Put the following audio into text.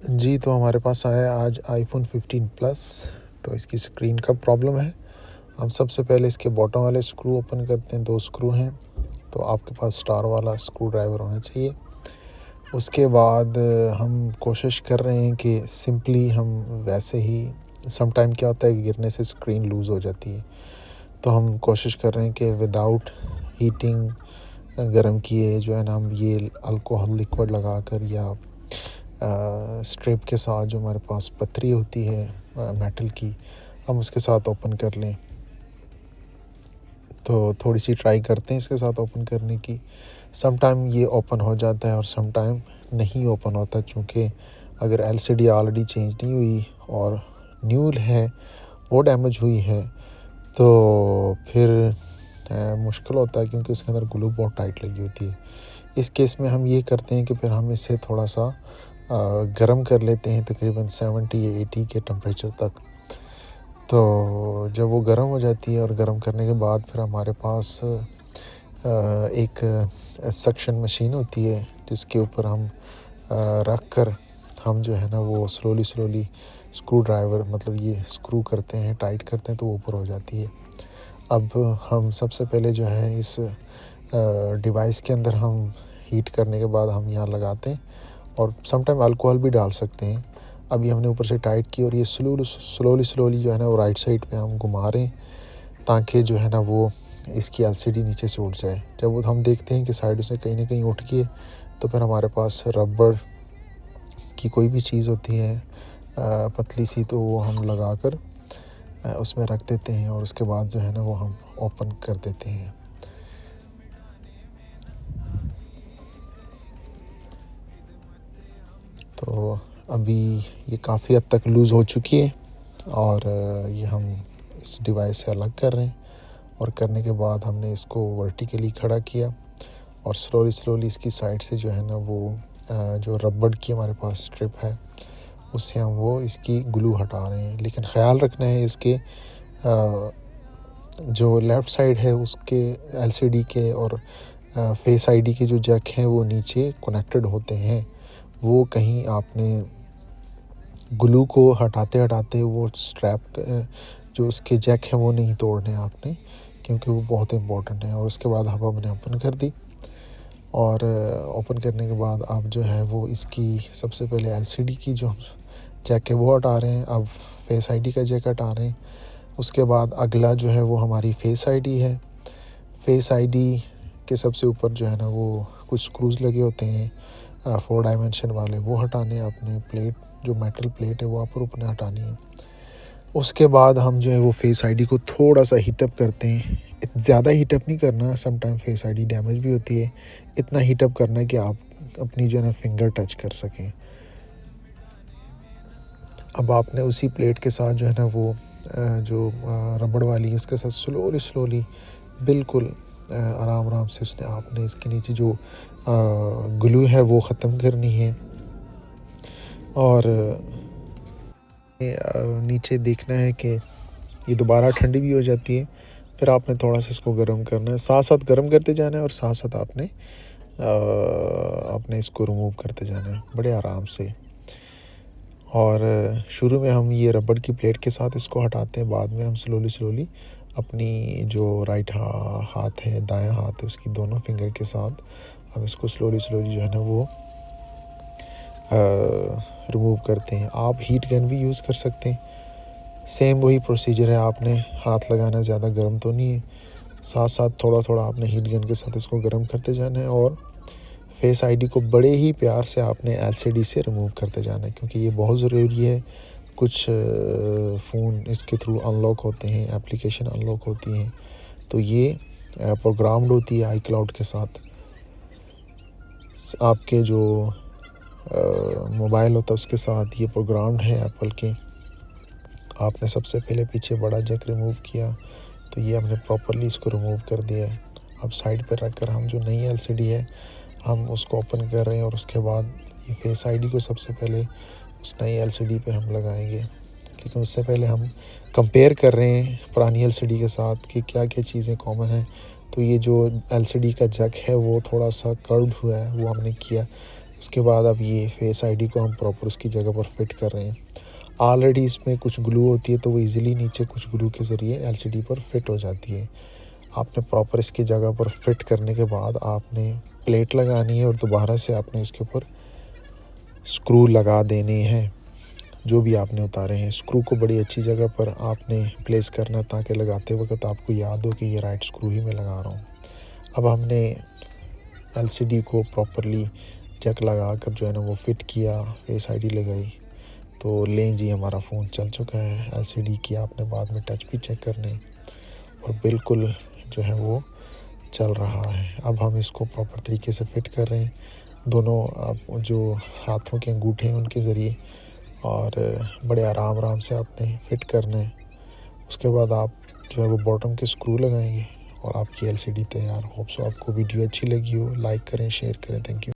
जी, तो हमारे पास आया है आज आईफ़ोन 15 प्लस। तो इसकी स्क्रीन का प्रॉब्लम है। हम सबसे पहले इसके बॉटम वाले स्क्रू ओपन करते हैं, 2 स्क्रू हैं, तो आपके पास स्टार वाला स्क्रू ड्राइवर होना चाहिए। उसके बाद हम कोशिश कर रहे हैं कि सिंपली हम वैसे ही सम टाइम क्या होता है कि गिरने से स्क्रीन लूज़ हो जाती है। तो हम कोशिश कर रहे हैं कि विदाउट हीटिंग गर्म किए जो है ना, हम ये अल्कोहल लिक्विड लगाकर या स्ट्रिप के साथ जो हमारे पास पतरी होती है मेटल की, हम उसके साथ ओपन कर लें। तो थोड़ी सी ट्राई करते हैं इसके साथ ओपन करने की। सम टाइम ये ओपन हो जाता है और सम टाइम नहीं ओपन होता, चूँकि अगर एलसीडी ऑलरेडी चेंज नहीं हुई और न्यू है वो डैमेज हुई है तो फिर मुश्किल होता है, क्योंकि इसके अंदर ग्लू बहुत टाइट लगी होती है। इस केस में हम ये करते हैं कि फिर हम इसे थोड़ा सा गरम कर लेते हैं, तकरीबन 70 या 80 के टेम्परेचर तक। तो जब वो गर्म हो जाती है और गर्म करने के बाद फिर हमारे पास एक सक्शन मशीन होती है जिसके ऊपर हम रख कर हम जो है ना वो स्लोली स्क्रू ड्राइवर मतलब ये स्क्रू करते हैं, टाइट करते हैं, तो वो ऊपर हो जाती है। अब हम सबसे पहले जो है इस डिवाइस के अंदर हम हीट करने के बाद हम यहाँ लगाते हैं और सम टाइम अल्कोहल भी डाल सकते हैं। अभी हमने ऊपर से टाइट की और ये स्लोली जो है ना वो राइट साइड पे हम घुमा रहे हैं ताकि जो है ना वो इसकी एलसीडी नीचे से उठ जाए। जब वो हम देखते हैं कि साइड से कहीं ना कहीं उठ गई है तो फिर हमारे पास रबड़ की कोई भी चीज़ होती है पतली सी, तो वो हम लगा कर उसमें रख देते हैं और उसके बाद जो है ना वो हम ओपन कर देते हैं। तो अभी ये काफ़ी हद तक लूज़ हो चुकी है और ये हम इस डिवाइस से अलग कर रहे हैं और करने के बाद हमने इसको वर्टिकली खड़ा किया और स्लोली इसकी साइड से जो है ना वो जो रबड़ की हमारे पास स्ट्रिप है उससे हम वो इसकी ग्लू हटा रहे हैं। लेकिन ख़्याल रखना है इसके जो लेफ़्ट साइड है उसके एलसीडी के और फेस आईडी के जो जैक हैं वो नीचे कनेक्टेड होते हैं। वो कहीं आपने ग्लू को हटाते वो स्ट्रैप जो उसके जैक हैं वो नहीं तोड़ने आपने, क्योंकि वो बहुत इम्पोर्टेंट है। और उसके बाद हमने ओपन कर दी और ओपन करने के बाद आप जो है वो इसकी सबसे पहले एलसीडी की जो जैक है वो हटा रहे हैं, अब फेस आईडी का जैक हटा रहे हैं। उसके बाद अगला जो है वो हमारी फेस आईडी है। फेस आईडी के सबसे ऊपर जो है ना वो कुछ स्क्रूज़ लगे होते हैं 4 डायमेंशन वाले, वो हटाने आपने। प्लेट जो मेटल प्लेट है वो ऊपर हटानी है। उसके बाद हम जो है वो फेस आईडी को थोड़ा सा हीटअप करते हैं। ज़्यादा हीटअप नहीं करना, some time face ID damage भी होती है। इतना हीटअप करना है कि आप अपनी जो है ना फिंगर टच कर सकें। अब आपने उसी प्लेट के साथ जो है ना वो जो रबड़ वाली है उसके साथ स्लोली बिल्कुल आराम से उसने आपने इसके नीचे जो ग्लू है वो ख़त्म करनी है और नीचे देखना है कि ये दोबारा ठंडी भी हो जाती है। फिर आपने थोड़ा सा इसको गर्म करना है, साथ साथ गर्म करते जाना है और साथ साथ आपने इसको रिमूव करते जाना है बड़े आराम से। और शुरू में हम ये रबड़ की प्लेट के साथ इसको हटाते हैं, बाद में हम स्लोली अपनी जो राइट हाथ है, दायां हाथ है, उसकी दोनों फिंगर के साथ हम इसको स्लोली जो है ना वो रिमूव करते हैं। आप हीट गन भी यूज़ कर सकते हैं, सेम वही प्रोसीजर है। आपने हाथ लगाना, ज़्यादा गर्म तो नहीं है, साथ साथ थोड़ा आपने हीट गन के साथ इसको गर्म करते जाना है और फेस आईडी को बड़े ही प्यार से आपने एलसीडी से रिमूव करते जाना है, क्योंकि ये बहुत ज़रूरी है। कुछ फ़ोन इसके थ्रू अनलॉक होते हैं, एप्लीकेशन अनलॉक होती हैं, तो ये प्रोग्राम्ड होती है आई क्लाउड के साथ। आपके जो मोबाइल होता है उसके साथ ये प्रोग्राम्ड है एप्पल के। आपने सबसे पहले पीछे बड़ा जैक रिमूव किया तो ये हमने प्रॉपरली इसको रिमूव कर दिया है। अब साइड पर रख कर हम जो नई एलसीडी है हम उसको ओपन कर रहे हैं और उसके बाद ये फेस आईडी को सबसे पहले उस नई एलसीडी पे हम लगाएंगे। लेकिन उससे पहले हम कंपेयर कर रहे हैं पुरानी एलसीडी के साथ कि क्या क्या चीज़ें कॉमन हैं। तो ये जो एलसीडी का जैक है वो थोड़ा सा कर्व्ड हुआ है, वो हमने किया। उसके बाद अब ये फेस आईडी को हम प्रॉपर उसकी जगह पर फिट कर रहे हैं। ऑलरेडी इसमें कुछ ग्लू होती है तो वो इजीली नीचे कुछ ग्लू के ज़रिए एलसीडी पर फिट हो जाती है। आपने प्रॉपर इसकी जगह पर फिट करने के बाद आपने प्लेट लगानी है और दोबारा से आपने इसके ऊपर स्क्रू लगा देने हैं। जो भी आपने उतारे हैं स्क्रू को बड़ी अच्छी जगह पर आपने प्लेस करना ताकि लगाते वक्त आपको याद हो कि ये राइट स्क्रू ही मैं लगा रहा हूँ। अब हमने एलसीडी को प्रॉपरली जैक लगा कर जो है ना वो फिट किया, फेस आईडी लगाई, तो लें जी हमारा फ़ोन चल चुका है। एलसीडी की आपने बाद में टच भी चेक करने और बिल्कुल जो है वो चल रहा है। अब हम इसको प्रॉपर तरीके से फिट कर रहे हैं दोनों आप जो हाथों के अंगूठे हैं उनके ज़रिए, और बड़े आराम से आपने फिट करना है। उसके बाद आप जो है वो बॉटम के स्क्रू लगाएंगे और आपकी एलसीडी तैयार। होप सो आपको वीडियो अच्छी लगी हो। लाइक करें, शेयर करें। Thank you.